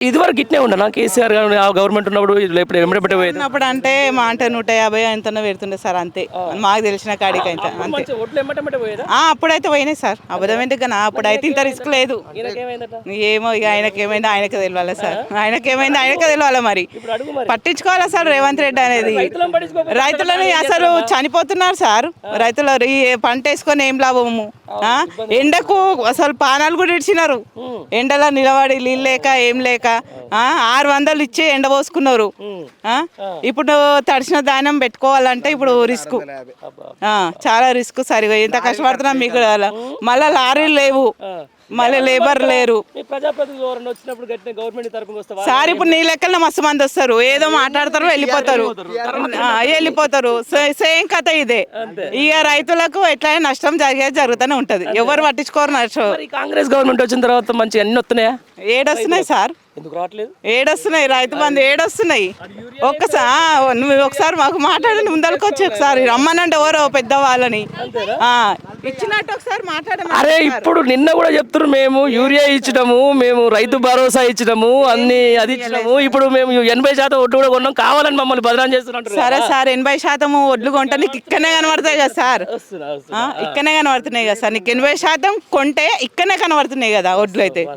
ఇదివరకు ఇట్నే ఉండనా కేసీఆర్ గారు గవర్నమెంట్ ఉన్నప్పుడు ఇప్పుడు ఎమ్మడే పోయేది ఉన్నప్పుడు అంటే మా అంటే 150 ఎంతనో పెడుతుండే సార్ అంతే మాకు తెలిసిన కాడికి అయితే అంతే మంచి ఓట్లు ఎమ్మటే పోయేదా అప్పుడైతే పోయినాయి సార్ అబద్ధం ఎందుకు కానీ అప్పుడైతే ఇంత రిస్క్ లేదు ఏమో ఇక ఆయనకి ఏమైందో ఆయనకే తెలియాలి సార్ ఆయనకేమైందో ఆయనకే తెలియాలి మరి ఇప్పుడు అడుగు మరి పట్టించుకోవాలా సార్ రేవంత్ రెడ్డి అనేది రైతులను పట్టించుకోకపోతే రైతులని అసలు చనిపోతున్నారు సార్ రైతులు ఈ పంట వేసుకొని ఏం లాభము ఎండకు అసలు పానాలు కూడా ఇచ్చినారు ఎండలో నిలబడి నీళ్ళు లేక ఏం లేక 600 ఇచ్చి ఎండ పోసుకున్నారు ఇప్పుడు తడిసిన ధాన్యం పెట్టుకోవాలంటే ఇప్పుడు రిస్క్ చాలా రిస్క్ సరిగా ఎంత కష్టపడుతున్నాం మీకు మళ్ళీ లారీలు లేవు మళ్ళీ లేబర్ లేరు సార్ ఇప్పుడు నీ లెక్కల మస్తు మంది వస్తారు ఏదో మాట్లాడతారు వెళ్ళిపోతారు సేమ్ కథ ఇదే ఇక రైతులకు ఎట్లయినా నష్టం జరుగుతూనే ఉంటది ఎవరు పట్టించుకోరు నష్టం కాంగ్రెస్ గవర్నమెంట్ వచ్చిన తర్వాత మంచి అన్ని వస్తున్నాయా ఏడొస్తున్నాయి సార్ ఎందుకు రావట్లేదు ఏడొస్తున్నాయి రైతు బంధు ఏడొస్తున్నాయి నువ్వు ఒకసారి మాకు మాట్లాడండి ముందరికి వచ్చి ఒకసారి రమ్మనండి ఎవరో పెద్ద వాళ్ళని ఇచ్చినట్టు ఒకసారి మాట్లాడమని అరే ఇప్పుడు నిన్న కూడా చెప్తున్నారు మేము యూరియా ఇచ్చినాము మేము రైతు భరోసా ఇచ్చినాము అన్ని అది ఇచ్చినాము ఇప్పుడు మేము 80% ఒడ్లు కూడా కొన్నాం కావాలని మమ్మల్ని బదనాం చేస్తున్నారు సరే సార్ 80% ఒడ్లు కొంటే నీకు ఇక్కడనే కనబడతాయి కదా సార్ ఇక్కడనే కనబడుతున్నాయి కదా సార్ నీకు 80% కొంటే ఇక్కడనే కనబడుతున్నాయి కదా ఒడ్లు అయితే